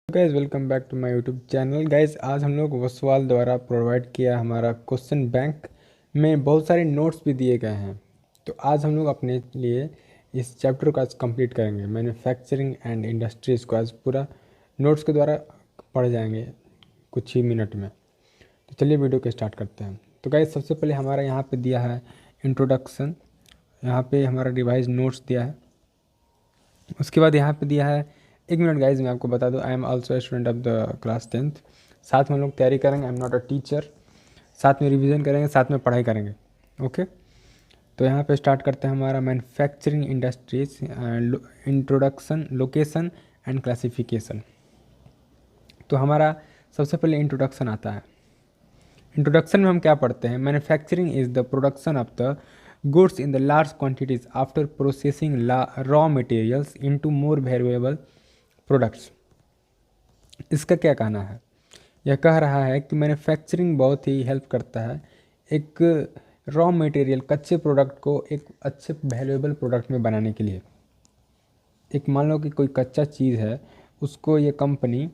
Guys welcome back to my YouTube channel. Guys आज हम लोग वसवाल द्वारा प्रोवाइड किया हमारा क्वेश्चन बैंक में बहुत सारे नोट्स भी दिए गए हैं। तो आज हम लोग अपने लिए इस चैप्टर को आज कंप्लीट करेंगे। मैन्युफैक्चरिंग एंड इंडस्ट्रीज को आज पूरा नोट्स के द्वारा पढ़ जाएंगे कुछ ही मिनट में। तो चलिए वीडियो को स्टार्ट करते हैं। तो गाइज सबसे पहले हमारा यहाँ पे दिया है इंट्रोडक्शन, यहाँ पे हमारा रिवाइज नोट्स दिया है। उसके बाद यहाँ पे दिया है, एक मिनट गाइज मैं आपको बता दूँ, I am also a student of the class 10th। साथ में हम लोग तैयारी करेंगे, I am not a teacher. साथ में रिवीजन करेंगे, साथ में पढ़ाई करेंगे। ओके, तो यहाँ पे स्टार्ट करते हैं हमारा manufacturing industries introduction, location and classification. तो हमारा सबसे पहले इंट्रोडक्शन आता है। इंट्रोडक्शन में हम क्या पढ़ते हैं? Manufacturing is the production of the goods in the large quantities after processing raw materials into more valuable products। इसका क्या कहना है? यह कह रहा है कि मैन्युफैक्चरिंग बहुत ही हेल्प करता है एक रॉ मटेरियल, कच्चे प्रोडक्ट को एक अच्छे वैल्यूएबल प्रोडक्ट में बनाने के लिए। एक मान लो कि कोई कच्चा चीज़ है, उसको ये कंपनी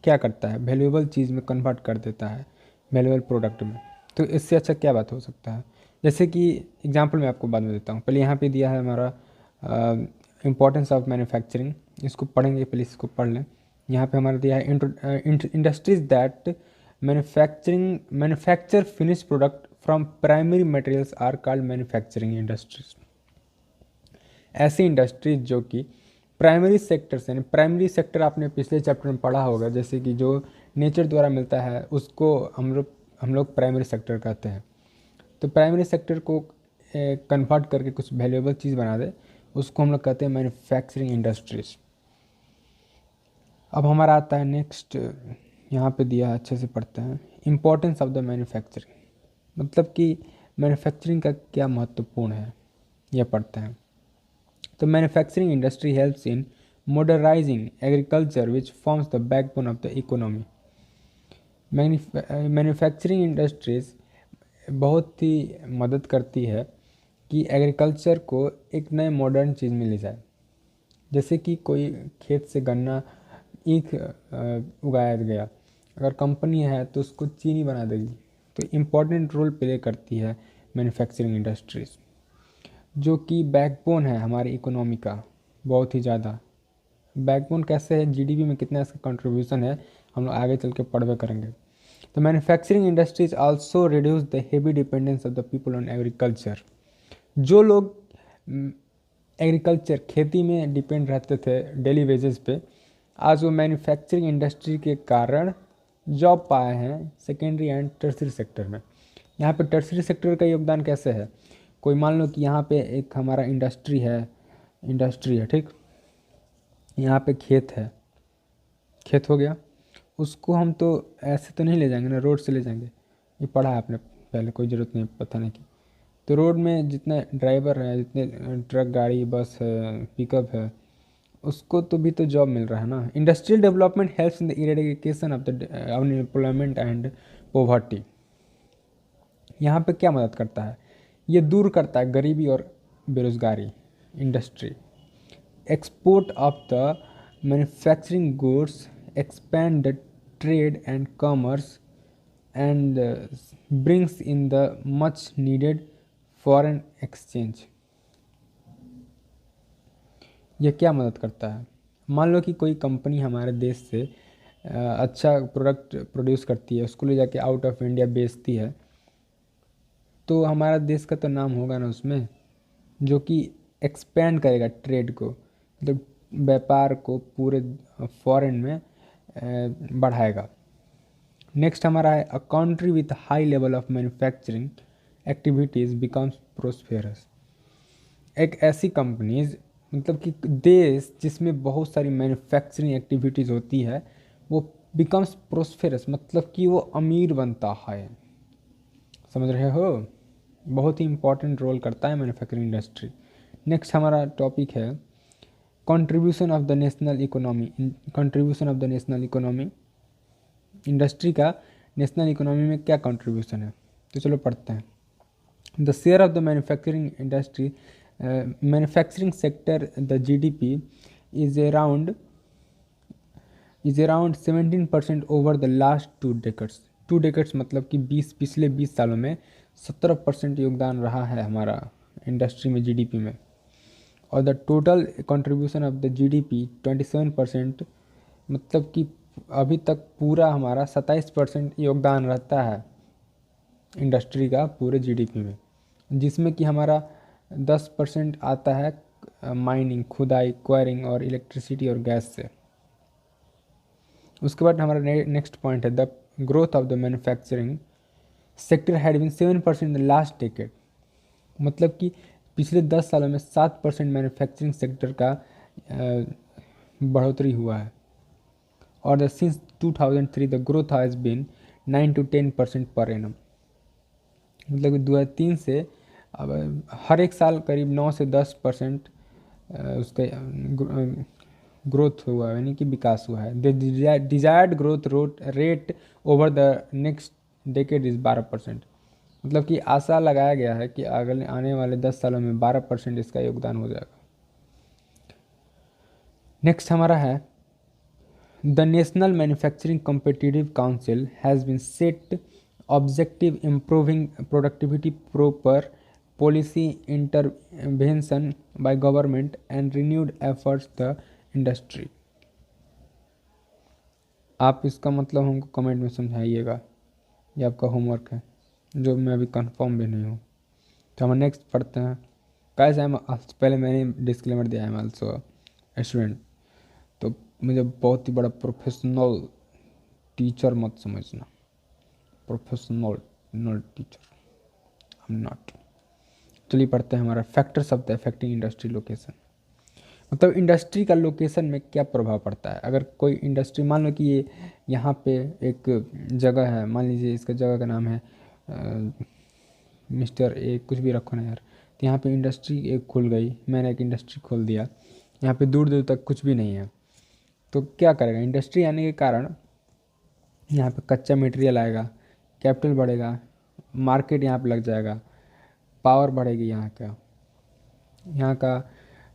क्या करता है, वैल्यूएबल चीज़ में कन्वर्ट कर देता है, वैल्यूएबल प्रोडक्ट में। तो इससे अच्छा क्या बात हो सकता है? जैसे कि एग्जांपल मैं आपको बाद में देता हूँ। पहले यहाँ पे दिया है हमारा इम्पोर्टेंस ऑफ मैन्युफैक्चरिंग, इसको पढ़ेंगे, पहले इसको पढ़ लें। यहाँ पे हमारा दिया है industries that manufacture finish product from primary materials are called manufacturing industries. ऐसी इंडस्ट्रीज जो कि प्राइमरी सेक्टर से, यानी प्राइमरी सेक्टर आपने पिछले चैप्टर में पढ़ा होगा, जैसे कि जो नेचर द्वारा मिलता है उसको हम लोग प्राइमरी सेक्टर कहते हैं। तो प्राइमरी सेक्टर को कन्वर्ट करके कुछ वैल्यूएबल चीज़ बना दे, उसको हम लोग कहते हैं मैन्युफैक्चरिंग इंडस्ट्रीज। अब हमारा आता है नेक्स्ट, यहाँ पे दिया है, अच्छे से पढ़ते हैं। इम्पोर्टेंस ऑफ द मैन्युफैक्चरिंग, मतलब कि मैन्युफैक्चरिंग का क्या महत्वपूर्ण है, यह पढ़ते हैं। तो manufacturing industry helps in modernising agriculture which forms the backbone of the economy. Manufacturing industries बहुत ही मदद करती है कि एग्रीकल्चर को एक नए मॉडर्न चीज़ में ले जाए। जैसे कि कोई खेत से गन्ना ईख उगाया गया, अगर कंपनी है तो उसको चीनी बना देगी। तो इम्पॉर्टेंट रोल प्ले करती है मैन्युफैक्चरिंग इंडस्ट्रीज, जो कि बैकबोन है हमारी इकोनॉमी का, बहुत ही ज़्यादा। बैकबोन कैसे है, जीडीपी में कितना इसका कंट्रीब्यूशन है, हम लोग आगे चल के पढ़वे करेंगे। तो manufacturing industries also reduce the heavy dependence of the people on agriculture. जो लोग एग्रीकल्चर, खेती में डिपेंड रहते थे डेली वेजेस पे, आज वो मैन्युफैक्चरिंग इंडस्ट्री के कारण जॉब पाए हैं सेकेंडरी एंड टर्सरी सेक्टर में। यहाँ पे टर्सरी सेक्टर का योगदान कैसे है? कोई मान लो कि यहाँ पे एक हमारा इंडस्ट्री है, ठीक, यहाँ पे खेत है, खेत हो गया, उसको हम तो ऐसे तो नहीं ले जाएंगे ना, रोड से ले जाएंगे। ये पढ़ा है आपने पहले, कोई ज़रूरत नहीं पता नहीं की। तो रोड में जितने ड्राइवर हैं, जितने ट्रक, गाड़ी, बस है, पिकअप है, उसको तो भी तो जॉब मिल रहा है ना। Industrial development helps in the eradication of the unemployment and poverty. यहाँ पे क्या मदद करता है? ये दूर करता है गरीबी और बेरोजगारी। Industry export of the manufacturing goods expand the trade and commerce and brings in the much needed foreign exchange। यह क्या मदद करता है? मान लो कि कोई कंपनी हमारे देश से अच्छा प्रोडक्ट प्रोड्यूस करती है, उसको ले जाके आउट ऑफ इंडिया बेचती है, तो हमारा देश का तो नाम होगा ना उसमें, जो कि एक्सपेंड करेगा ट्रेड को, मतलब व्यापार को पूरे फॉरेन में बढ़ाएगा। नेक्स्ट हमारा है, a country with high level of manufacturing activities becomes prosperous. एक ऐसी कंपनीज, मतलब कि देश जिसमें बहुत सारी मैन्युफैक्चरिंग एक्टिविटीज़ होती है, वो बिकम्स प्रोस्पेरस, मतलब कि वो अमीर बनता है। समझ रहे हो? बहुत ही इंपॉर्टेंट रोल करता है मैन्युफैक्चरिंग इंडस्ट्री। नेक्स्ट हमारा टॉपिक है contribution of the national economy. Contribution of the national economy, industry का नेशनल इकोनॉमी में क्या कंट्रीब्यूशन है? तो चलो पढ़ते हैं। The share of the manufacturing industry, manufacturing sector the GDP is around is around 17% over the last 2 decades. 2 decades मतलब कि पिछले 20 सालों में 17% योगदान रहा है हमारा इंडस्ट्री में, जीडीपी में। और the total contribution of the GDP 27%, मतलब कि अभी तक पूरा हमारा 27% योगदान रहता है इंडस्ट्री का पूरे जीडीपी में, जिसमें कि हमारा 10% आता है माइनिंग, खुदाई, क्वायरिंग और इलेक्ट्रिसिटी और गैस से। उसके बाद हमारा नेक्स्ट पॉइंट है the growth of the manufacturing sector had been 7% in the last decade. मतलब कि पिछले 10 सालों में 7% मैन्युफैक्चरिंग सेक्टर का बढ़ोतरी हुआ है। और the since 2003 the growth has been 9 to 10% per annum. मतलब कि 2003 से अब हर एक साल करीब 9 से 10% उसका ग्रोथ हुआ है, यानी कि विकास हुआ है। The desired growth rate over the next decade is 12%। मतलब कि आशा लगाया गया है कि अगले आने वाले 10 सालों में 12% इसका योगदान हो जाएगा। नेक्स्ट हमारा है the national manufacturing competitive council has been set objective improving productivity proper policy intervention by government and renewed efforts the industry. आप इसका मतलब हमको कमेंट में समझाइएगा, ये आपका होमवर्क है जो मैं अभी कंफर्म भी नहीं हूँ। तो हम नेक्स्ट पढ़ते हैं। कैसे हम पहले मैंने डिस्क्लेमर दिया है, ऑल्सो स्टूडेंट, तो मुझे बहुत ही बड़ा प्रोफेशनल टीचर मत समझना, professional teacher I am not. चलिए पढ़ते हैं हमारा factors of the affecting industry location. मतलब इंडस्ट्री का लोकेशन में क्या प्रभाव पड़ता है। अगर कोई इंडस्ट्री, मान लो कि ये यहाँ पे एक जगह है, मान लीजिए इसका जगह का नाम है मिस्टर ए, कुछ भी रखो ना यार। तो यहाँ पे इंडस्ट्री एक खुल गई, मैंने एक इंडस्ट्री खोल दिया, यहाँ पे दूर दूर तक कुछ भी नहीं है, तो क्या करेगा, इंडस्ट्री आने के कारण यहाँ पे कच्चा मटेरियल आएगा, कैपिटल बढ़ेगा, मार्केट यहाँ पे लग जाएगा, पावर बढ़ेगी यहाँ का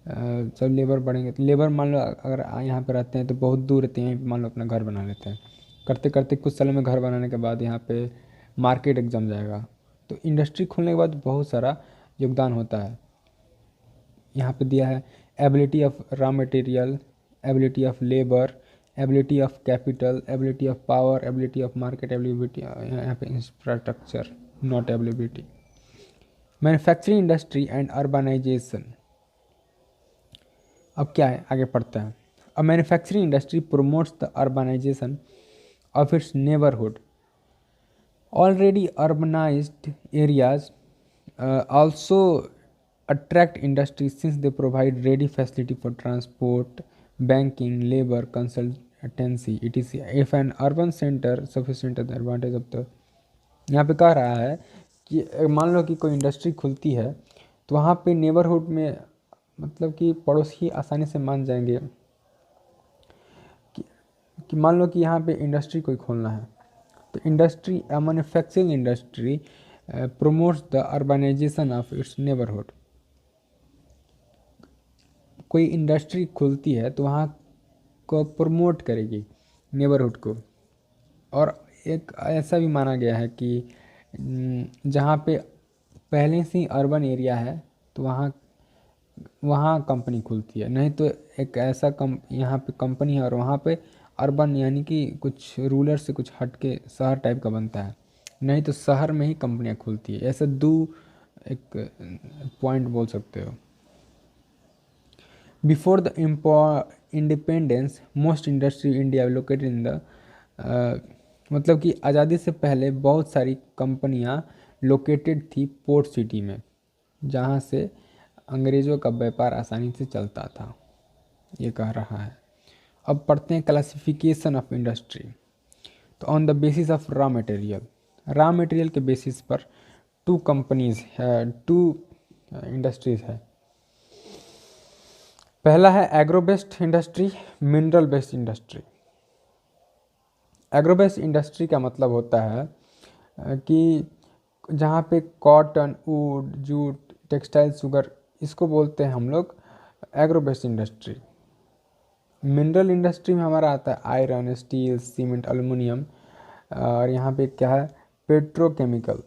सब लेबर बढ़ेंगे। तो लेबर मान लो अगर यहाँ पे रहते हैं तो बहुत दूर रहते हैं, मान लो अपना घर बना लेते हैं, करते करते कुछ सालों में घर बनाने के बाद यहाँ पे मार्केट एक जम जाएगा। तो इंडस्ट्री खुलने के बाद बहुत सारा योगदान होता है। यहाँ पे दिया है ability of raw material, ability of labour, ability of capital, ability of power, ability of market, ability यहाँ पे infrastructure, not ability. Manufacturing industry and urbanisation. अब क्या है, आगे पढ़ते हैं। A manufacturing industry promotes the urbanisation of its neighbourhood. Already urbanised areas also attract industries since they provide ready facility for transport, banking, labor, consultancy, etc. If an urban center sufficient the advantage of the, यहाँ पे कह रहा है कि मान लो कि कोई industry खुलती है तो वहाँ पे नेबरहुड में, मतलब कि पड़ोसी आसानी से मान जाएंगे कि मान लो कि यहाँ पे इंडस्ट्री कोई खोलना है, तो industry manufacturing industry promotes the urbanization of its neighborhood। कोई इंडस्ट्री खुलती है तो वहाँ को प्रमोट करेगी नेबरहुड को। और एक ऐसा भी माना गया है कि जहाँ पे पहले से ही अर्बन एरिया है तो वहाँ कंपनी खुलती है, नहीं तो एक ऐसा यहाँ पे कंपनी है और वहाँ पे अर्बन यानी कि कुछ रूरल से कुछ हट के शहर टाइप का बनता है, नहीं तो शहर में ही कंपनियां खुलती है। ऐसा एक पॉइंट बोल सकते हो। Before the independence most industry India located in the, मतलब कि आज़ादी से पहले बहुत सारी कंपनियां लोकेटेड थी पोर्ट सिटी में, जहां से अंग्रेज़ों का व्यापार आसानी से चलता था, ये कह रहा है। अब पढ़ते हैं क्लासिफिकेशन ऑफ इंडस्ट्री। तो on the basis of raw material के बेसिस पर टू इंडस्ट्रीज है। पहला है agro based industry, mineral based industry. Agro based industry का मतलब होता है कि जहाँ पे cotton, would, jute, textile, sugar, इसको बोलते हैं हम लोग agro based industry. Mineral industry में हमारा आता है आयरन, स्टील, सीमेंट, एल्युमिनियम, और यहाँ पे क्या है पेट्रोकेमिकल,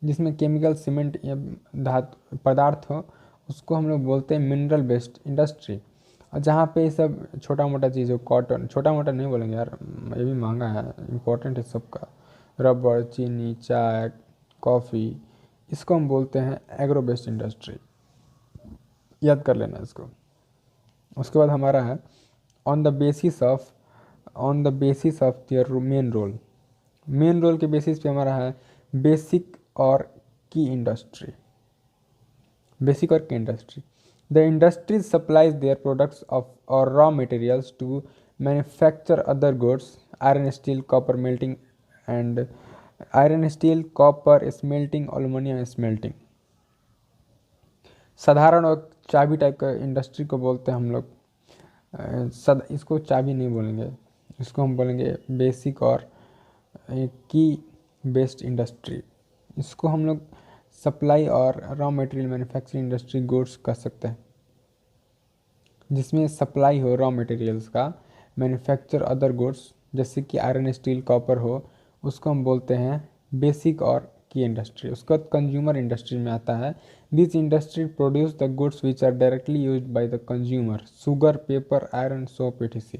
जिसमें केमिकल सीमेंट या धातु पदार्थ हो उसको हम लोग बोलते हैं मिनरल बेस्ड इंडस्ट्री। और जहाँ पे ये सब छोटा मोटा चीज़ हो, कॉटन, छोटा मोटा नहीं बोलेंगे यार, ये भी महंगा है, इम्पोर्टेंट है सबका, रबर, चीनी, चाय, कॉफ़ी, इसको हम बोलते हैं एग्रो बेस्ड इंडस्ट्री, याद कर लेना इसको। उसके बाद हमारा है on the basis of their main role. Main role के बेसिस पे हमारा है बेसिक और की इंडस्ट्री। बेसिक और की industry, the industries supplies their products of और raw materials to manufacture other goods, iron steel copper melting and iron steel copper smelting, aluminium smelting. साधारण और चाबी टाइप का इंडस्ट्री को बोलते हैं हम लोग, इसको चाबी नहीं बोलेंगे, इसको हम बोलेंगे बेसिक और की बेस्ड इंडस्ट्री। इसको हम लोग सप्लाई और raw material manufacturing industry goods कर सकते हैं, जिसमें सप्लाई हो रॉ मटेरियल्स का, मैन्युफैक्चर अदर गुड्स जैसे कि आयरन स्टील कॉपर हो, उसको हम बोलते हैं बेसिक और की इंडस्ट्री। उसके बाद कंज्यूमर इंडस्ट्री में आता है this industry produce the goods which are directly used by the consumer, sugar, paper, iron, soap, etc।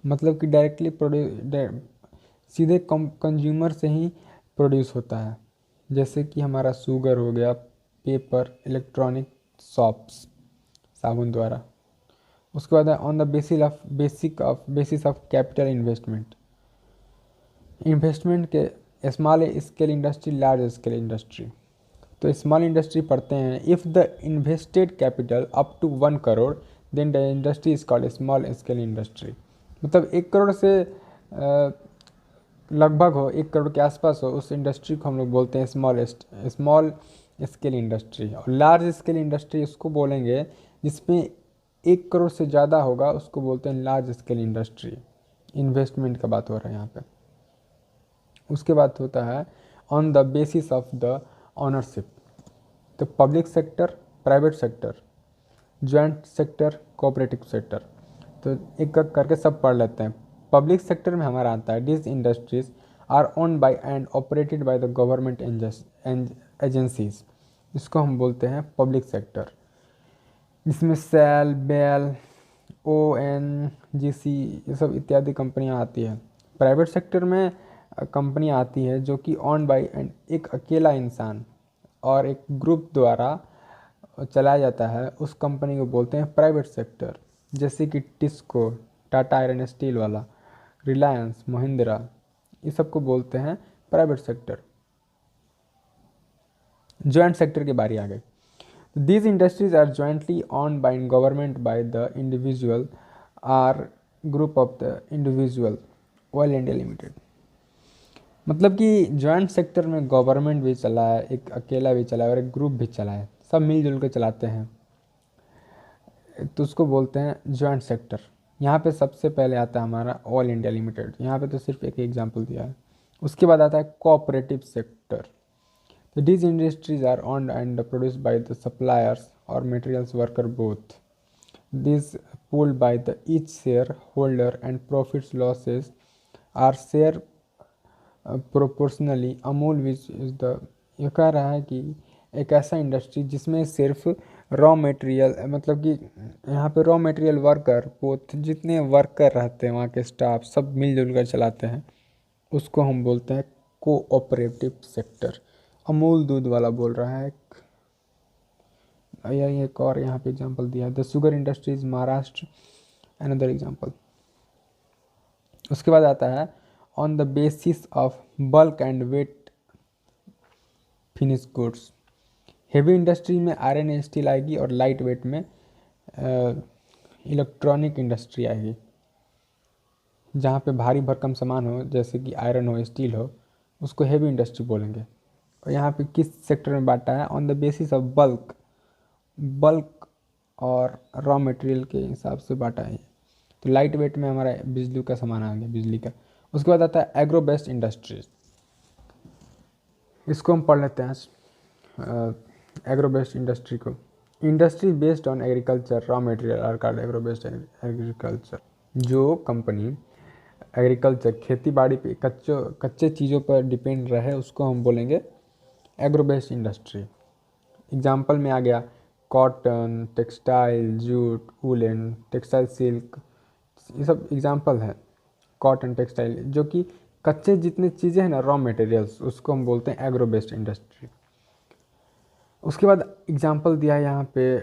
मतलब कि डायरेक्टली सीधे कंज्यूमर से ही प्रोड्यूस होता है, जैसे कि हमारा शुगर हो गया, पेपर, इलेक्ट्रॉनिक, सॉप्स, साबुन द्वारा। उसके बाद है on the basis of capital investment. Investment के small scale industry, large scale industry. तो स्मॉल इंडस्ट्री पढ़ते हैं if the invested capital up to 1 crore then the industry is called small scale industry. मतलब 1 करोड़ से लगभग हो, 1 करोड़ के आसपास हो, उस इंडस्ट्री को हम लोग बोलते हैं स्मॉल स्केल इंडस्ट्री। और लार्ज स्केल इंडस्ट्री उसको बोलेंगे जिसमें 1 करोड़ से ज़्यादा होगा, उसको बोलते हैं लार्ज स्केल इंडस्ट्री। इन्वेस्टमेंट का बात हो रहा है यहाँ पे। उसके बाद होता है on the basis of the ownership. तो public sector, private sector, joint sector, cooperative sector. तो एक एक करके सब पढ़ लेते हैं। पब्लिक सेक्टर में हमारा आता है this industries are owned by and operated by the government agencies. इसको हम बोलते हैं पब्लिक सेक्टर, जिसमें सेल, बेल, ONGC ये सब इत्यादि कंपनियां आती है। प्राइवेट सेक्टर में कंपनियां आती है जो कि ऑन बाय एंड एक अकेला इंसान और एक ग्रुप द्वारा चलाया जाता है, उस कंपनी को बोलते हैं प्राइवेट सेक्टर। जैसे कि टिस्को, टाटा आयरन स्टील वाला, रिलायंस, महिंद्रा, ये सबको बोलते हैं प्राइवेट सेक्टर। जॉइंट सेक्टर की बारी आ गई। These industries are jointly owned by government by the individual or group of the individual, Oil India Limited। मतलब कि जॉइंट सेक्टर में गवर्नमेंट भी चला है, एक अकेला भी चला है और एक ग्रुप भी चला है, सब मिलजुल कर चलाते हैं, तो उसको बोलते हैं जॉइंट सेक्टर। यहाँ पे सबसे पहले आता है हमारा ऑयल इंडिया लिमिटेड, यहाँ पे तो सिर्फ एक एग्जांपल दिया है। उसके बाद आता है cooperative sector. So these industries are owned and produced by the suppliers or materials worker both. These pooled by the each shareholder and profits losses are share proportionally Amul which is the, ये कह रहा है कि एक ऐसा industry जिसमें सिर्फ raw material, मतलब कि यहाँ पे रॉ मटेरियल वर्कर बोथ, जितने वर्कर रहते हैं वहाँ के स्टाफ सब मिलजुल कर चलाते हैं, उसको हम बोलते हैं कोऑपरेटिव सेक्टर। अमूल दूध वाला बोल रहा है एक और यहाँ पे एग्जांपल दिया है the sugar industries Maharashtra, another example. उसके बाद आता है on the basis of bulk and weight finish goods. Heavy industry में आयरन स्टील आएगी और लाइट वेट में इलेक्ट्रॉनिक इंडस्ट्री आएगी। जहाँ पे भारी भरकम सामान हो जैसे कि आयरन हो, स्टील हो, उसको हेवी इंडस्ट्री बोलेंगे। और यहाँ पे किस सेक्टर में बांटा है, on the basis of bulk और रॉ मटेरियल के हिसाब से बांटा है। तो लाइट वेट में हमारा बिजली का सामान आ गया, बिजली का। उसके बाद आता है एग्रो बेस्ड इंडस्ट्रीज। इसको हम पढ़ लेते हैं एग्रो बेस्ड इंडस्ट्री को। Industry based on agriculture raw material are called agro based agriculture. जो कंपनी एग्रीकल्चर खेती बाड़ी पे कच्चे चीज़ों पर डिपेंड रहे उसको हम बोलेंगे एग्रो बेस्ड इंडस्ट्री। एग्जाम्पल में आ गया cotton, textile, jute, woollen, textile, silk, ये सब एग्जाम्पल है। कॉटन, टेक्सटाइल जो कि कच्चे जितने चीज़ें हैं ना रॉ मटेरियल्स, उसको हम बोलते हैं एग्रो बेस्ड इंडस्ट्री। उसके बाद एग्जाम्पल दिया है यहाँ पे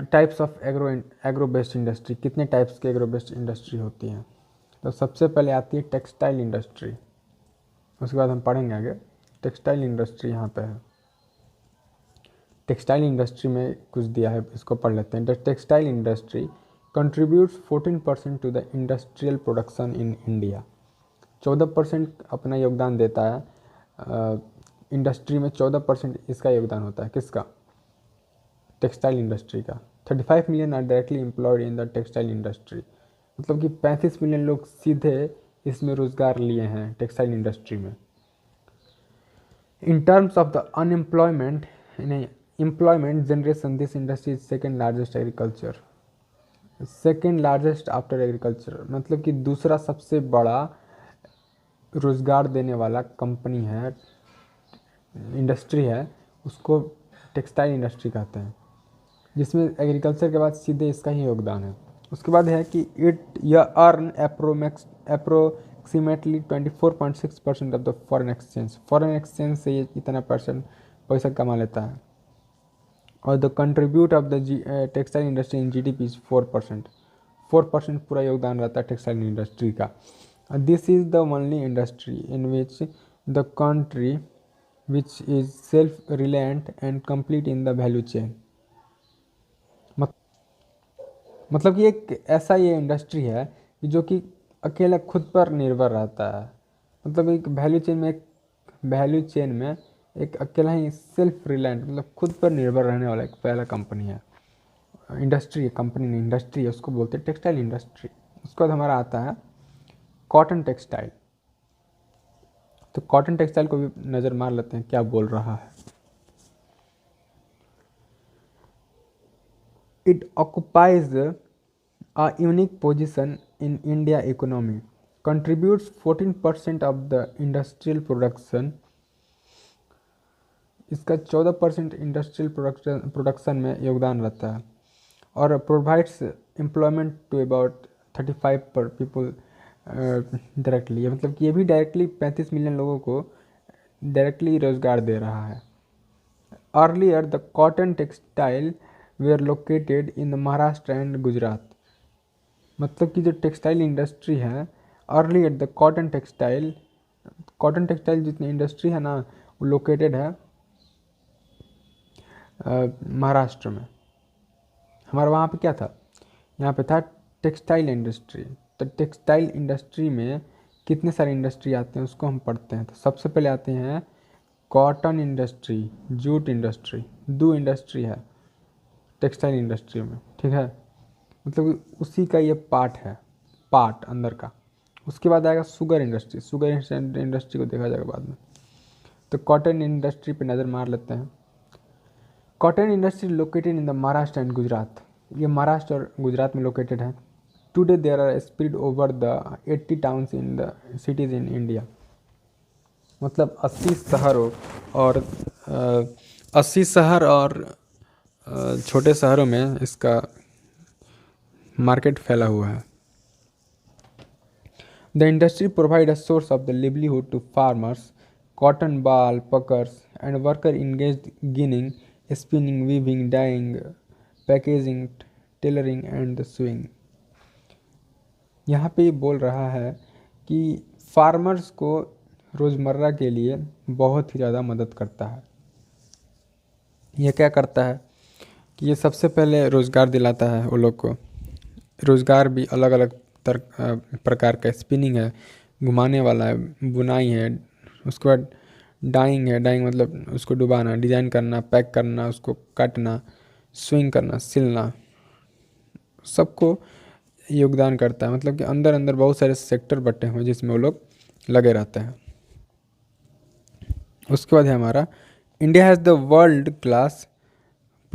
types of agro based industry, कितने टाइप्स के एग्रो बेस्ड इंडस्ट्री होती हैं। तो सबसे पहले आती है टेक्सटाइल इंडस्ट्री, उसके बाद हम पढ़ेंगे आगे। टेक्सटाइल इंडस्ट्री यहाँ पे है। टेक्सटाइल इंडस्ट्री में कुछ दिया है, इसको पढ़ लेते हैं। The textile industry contributes 14% to the industrial production in India. 14% अपना योगदान देता है इंडस्ट्री में। 14% इसका योगदान होता है, किसका? टेक्सटाइल इंडस्ट्री का। 35 million are directly employed in the textile industry, मतलब कि 35 मिलियन लोग सीधे इसमें रोजगार लिए हैं टेक्सटाइल इंडस्ट्री में। In terms of the unemployment employment generation this industry is second largest agriculture, second largest after agriculture, मतलब कि दूसरा सबसे बड़ा रोजगार देने वाला कंपनी है, इंडस्ट्री है, उसको टेक्सटाइल इंडस्ट्री कहते हैं, जिसमें एग्रीकल्चर के बाद सीधे इसका ही योगदान है। उसके बाद है कि यह earn approximately 24.6% of the foreign exchange, foreign exchange से ये इतना परसेंट पैसा कमा लेता है। और the contribute of the textile industry in GDP is 4%, 4% पूरा योगदान रहता है टेक्सटाइल इंडस्ट्री का। This is the only industry in which the country which is self reliant and complete in the value chain. मतलब कि एक ऐसा ये इंडस्ट्री है कि जो कि अकेला खुद पर निर्भर रहता है, मतलब एक वैल्यू चेन में एक अकेला ही सेल्फ रिलायंट, मतलब खुद पर निर्भर रहने वाला एक पहला कंपनी है। इंडस्ट्री है, कंपनी नहीं इंडस्ट्री है, उसको बोलते हैं टेक्सटाइल इंडस्ट्री। उसके बाद हमारा आता है कॉटन टेक्सटाइल। तो कॉटन टेक्सटाइल को भी नज़र मार लेते हैं क्या बोल रहा है। It occupies a unique position in India economy, contributes 14% of the industrial production, इसका 14% इंडस्ट्रियल प्रोडक्शन में योगदान रहता है, और प्रोवाइड्स एम्प्लॉयमेंट टू अबाउट 35 पर पीपल डायरेक्टली, मतलब कि ये भी डायरेक्टली 35 मिलियन लोगों को डायरेक्टली रोजगार दे रहा है। Earlier the cotton textile were located in Maharashtra and Gujarat, मतलब कि जो टेक्सटाइल इंडस्ट्री है, अर्लियर द कॉटन टेक्सटाइल जितनी इंडस्ट्री है ना, वो लोकेटेड है महाराष्ट्र में। हमारा वहाँ पे क्या था, यहाँ पे था टेक्सटाइल इंडस्ट्री। तो टेक्सटाइल इंडस्ट्री में कितने सारे इंडस्ट्री आते हैं उसको हम पढ़ते हैं। तो सबसे पहले आते हैं कॉटन इंडस्ट्री, जूट इंडस्ट्री, दो इंडस्ट्री है टेक्सटाइल इंडस्ट्री में, ठीक है, मतलब उसी का ये पार्ट अंदर का। उसके बाद आएगा शुगर इंडस्ट्री, शुगर इंडस्ट्री को देखा जाएगा बाद में। तो कॉटन इंडस्ट्री पे नज़र मार लेते हैं। Cotton industry located in the Maharashtra and Gujarat, ये महाराष्ट्र और गुजरात में लोकेटेड है। Today there are spread over the 80 towns in the cities in India, मतलब 80 शहर और छोटे शहरों में इसका मार्केट फैला हुआ है। The industry provide a source of the livelihood to farmers, cotton boll pluckers and worker engage ginning, spinning, weaving, dyeing, packaging, tailoring and sewing. यहाँ पे बोल रहा है कि फार्मर्स को रोज़मर्रा के लिए बहुत ही ज़्यादा मदद करता है। यह क्या करता है कि ये सबसे पहले रोज़गार दिलाता है वो लोग को, रोज़गार भी अलग अलग प्रकार का, स्पिनिंग है, घुमाने वाला है, बुनाई है, उसके बाद डाइंग है, डाइंग मतलब उसको डुबाना, डिज़ाइन करना, पैक करना, उसको काटना, स्विंग करना, सिलना, सबको योगदान करता है। मतलब कि अंदर अंदर बहुत सारे सेक्टर बटे हुए जिसमें वो लोग लगे रहते हैं। उसके बाद है हमारा India has the world class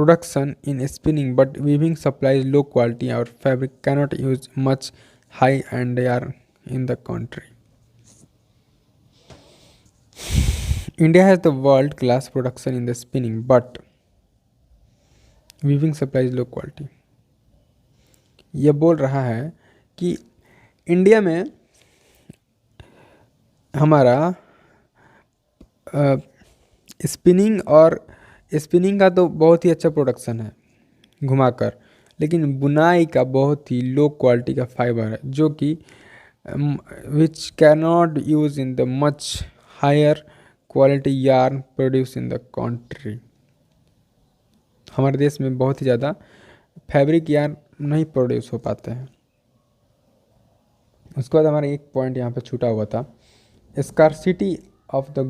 production in spinning, but weaving supplies low quality. Our fabric cannot use much high and yarn in the country. India has the world class production in the spinning, but weaving supplies low quality. यह बोल रहा है कि India में हमारा spinning का तो बहुत ही अच्छा प्रोडक्शन है घुमाकर, लेकिन बुनाई का बहुत ही लो क्वालिटी का फाइबर है जो कि which can not use in the much higher quality yarn produce in the country. हमारे देश में बहुत ही ज़्यादा फैब्रिक यार्न नहीं प्रोड्यूस हो पाते हैं। उसके बाद हमारा एक पॉइंट यहाँ पे छूटा हुआ था, scarcity of the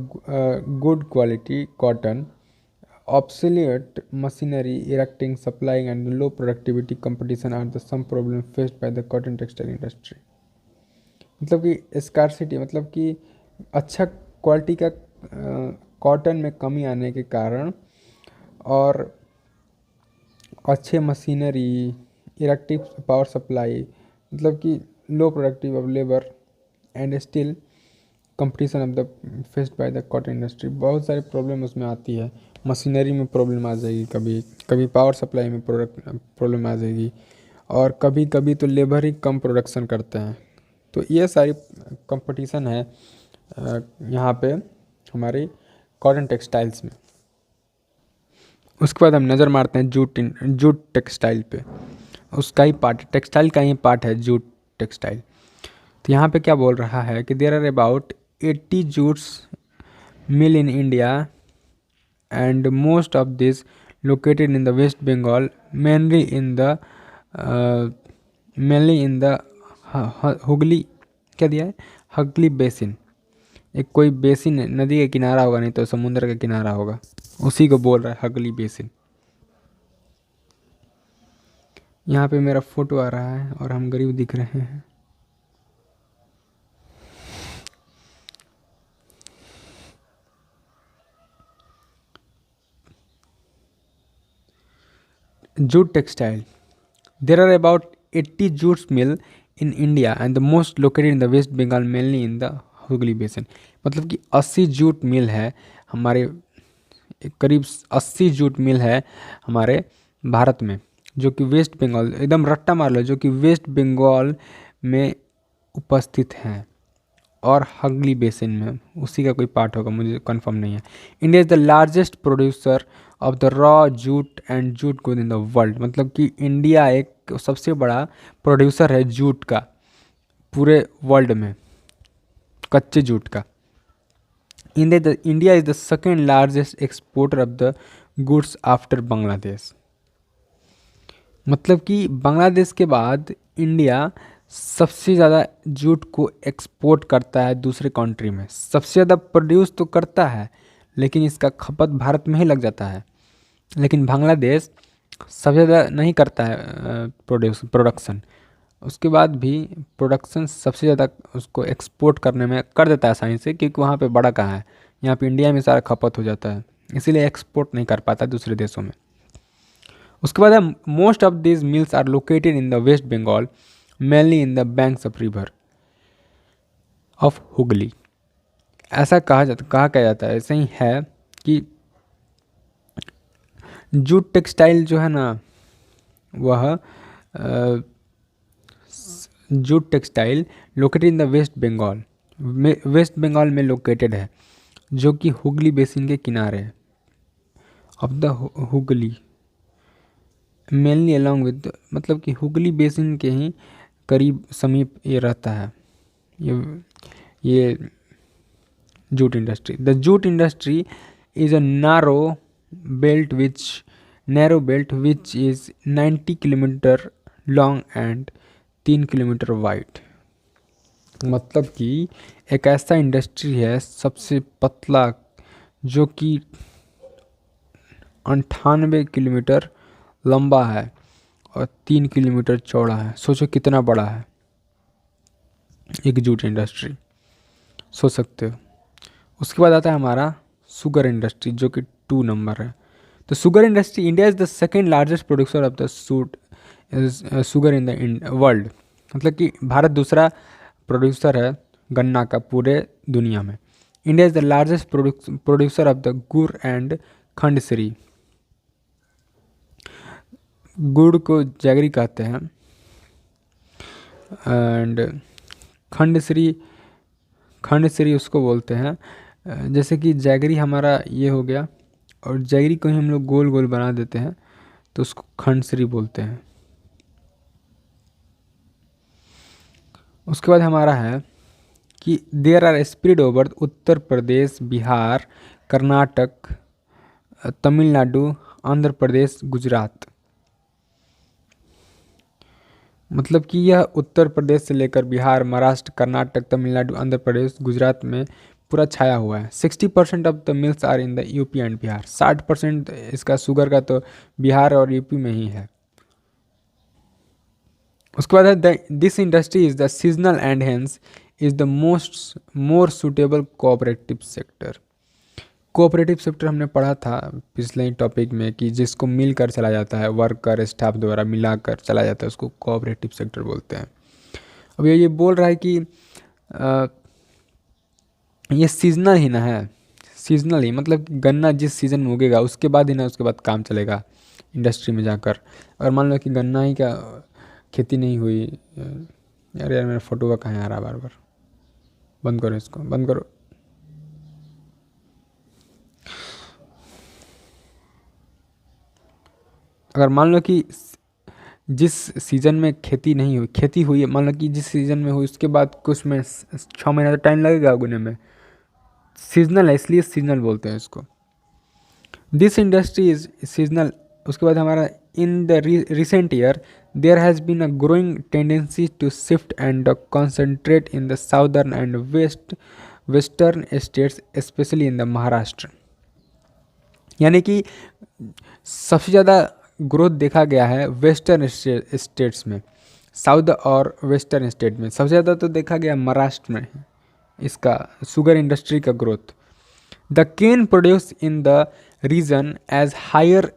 good quality cotton, obsolete machinery, erecting, supplying and low productivity competition are the some problem faced by the cotton textile industry। मतलब कि scarcity मतलब कि अच्छा क्वालिटी का कॉटन में कमी आने के कारण और अच्छे मशीनरी, इरेक्टिव पावर सप्लाई, मतलब कि low productive of labour and stiff competition of the faced by the cotton industry. बहुत सारी प्रॉब्लम उसमें आती है, मशीनरी में प्रॉब्लम आ जाएगी, कभी कभी पावर सप्लाई में प्रॉब्लम आ जाएगी, और कभी कभी तो लेबर ही कम प्रोडक्शन करते हैं। तो ये सारी कंपटीशन है यहाँ पे हमारी कॉटन टेक्सटाइल्स में। उसके बाद हम नज़र मारते हैं जूट टेक्सटाइल पे, उसका ही पार्ट, टेक्सटाइल का ही पार्ट है जूट टेक्सटाइल। तो यहाँ पे क्या बोल रहा है कि there are about 80 jutes mill in India and most of this located in the West Bengal, mainly in the Hooghly, क्या दिया है, हगली बेसिन। एक कोई बेसिन नदी का किनारा होगा, नहीं तो समुद्र का किनारा होगा, उसी को बोल रहा है हगली बेसिन। यहाँ पे मेरा फोटो आ रहा है और हम गरीब दिख रहे हैं। Jute textile. There are about 80 jute mill in India and the most located in the West Bengal, mainly in the Hooghly Basin। मतलब कि 80 जूट मिल है हमारे, करीब 80 जूट मिल है हमारे भारत में, जो कि वेस्ट बंगाल, एकदम रट्टा मार लो, जो कि वेस्ट बंगाल में उपस्थित हैं और हगली बेसिन में, उसी का कोई पार्ट होगा, मुझे कंफर्म नहीं है। India is the largest producer of the raw jute and jute good in the world. मतलब कि इंडिया एक सबसे बड़ा प्रोड्यूसर है जूट का पूरे वर्ल्ड में, कच्चे जूट का। India is the second largest exporter of the goods after Bangladesh. मतलब कि बांग्लादेश के बाद इंडिया सबसे ज़्यादा जूट को एक्सपोर्ट करता है दूसरे कंट्री में। सबसे ज़्यादा प्रोड्यूस तो करता है, लेकिन इसका खपत भारत में ही लग जाता है। लेकिन बांग्लादेश सबसे ज़्यादा नहीं करता है प्रोडक्शन, उसके बाद भी प्रोडक्शन सबसे ज़्यादा उसको एक्सपोर्ट करने में कर देता है आसानी से, क्योंकि वहाँ पे बड़ा कहाँ है, यहाँ पे इंडिया में सारा खपत हो जाता है, इसीलिए एक्सपोर्ट नहीं कर पाता दूसरे देशों में। उसके बाद है most of this mills are located in the West Bengal, mainly in the banks of river of Hooghly. ऐसा कहा क्या जाता है, ऐसे ही है कि जूट टेक्सटाइल जो है ना, वह jute textile located in the West Bengal, West Bengal में लोकेटेड है, जो कि हुगली बेसिन के किनारे of the Hooghly, mainly along with, मतलब कि हुगली बेसिन के ही करीब समीप ये रहता है ये jute industry. The jute industry is a narrow belt which is 90 kilometre long and 3 kilometre wide. मतलब कि एक ऐसा इंडस्ट्री है सबसे पतला, जो कि 98 किलोमीटर लंबा है और 3 किलोमीटर चौड़ा है। सोचो कितना बड़ा है एक जूट इंडस्ट्री, सोच सकते हो। उसके बाद आता है हमारा शुगर इंडस्ट्री, जो कि 2 नंबर है। The sugar industry, India is the second largest producer of the sugar in the world. मतलब कि भारत दूसरा प्रोड्यूसर है गन्ना का पूरे दुनिया में। India is the largest producer of the गुड़ एंड खंडश्री। गुड़ को जैगरी कहते हैं एंड खंडश्री, खंडश्री उसको बोलते हैं। जैसे कि जैगरी हमारा ये हो गया, और जैगरी को ही हम लोग गोल गोल बना देते हैं तो उसको खंडश्री बोलते हैं। उसके बाद हमारा है कि there are spread over Uttar Pradesh, Bihar, Karnataka, Tamil Nadu, Andhra Pradesh, Gujarat. मतलब कि यह उत्तर प्रदेश से लेकर बिहार, महाराष्ट्र, कर्नाटक, तमिलनाडु, आंध्र प्रदेश, गुजरात में पूरा छाया हुआ है। 60% of the mills are in the UP and Bihar. 60% इसका शुगर का तो बिहार और यूपी में ही है। उसके बाद है this industry is the seasonal and hence is the more suitable cooperative sector. Cooperative sector हमने पढ़ा था पिछले ही टॉपिक में कि जिसको मिलकर चला जाता है, वर्कर स्टाफ द्वारा मिलाकर चला जाता है, उसको कोऑपरेटिव सेक्टर बोलते हैं। अब ये बोल रहा है कि ये सीजनल ही ना है, सीजनल ही मतलब गन्ना जिस सीज़न में उगेगा उसके बाद ही ना, उसके बाद काम चलेगा इंडस्ट्री में जाकर। अगर मान लो कि गन्ना ही का खेती नहीं हुई, यार मेरा फोटो का कहाँ आ रहा बार बार, बंद करो इसको, बंद करो। अगर मान लो कि जिस सीज़न में खेती नहीं हुई, खेती हुई है, मान लो कि जिस सीज़न में हुई उसके बाद कुछ में 6 महीना तो टाइम लगेगा उगने में, सीजनल है इसलिए सीजनल बोलते हैं इसको। This industry is seasonal. उसके बाद हमारा in the recent year there has been a growing tendency to shift and concentrate in the southern and western states specially in the Maharashtra. यानी कि सबसे ज़्यादा ग्रोथ देखा गया है वेस्टर्न स्टेट्स में, साउथ और वेस्टर्न स्टेट में सबसे ज़्यादा तो देखा गया महाराष्ट्र में इसका शुगर इंडस्ट्री का growth. The cane produce in the region as higher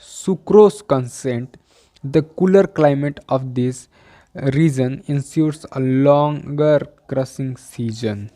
sucrose content, the cooler climate of this region ensures a longer crushing season.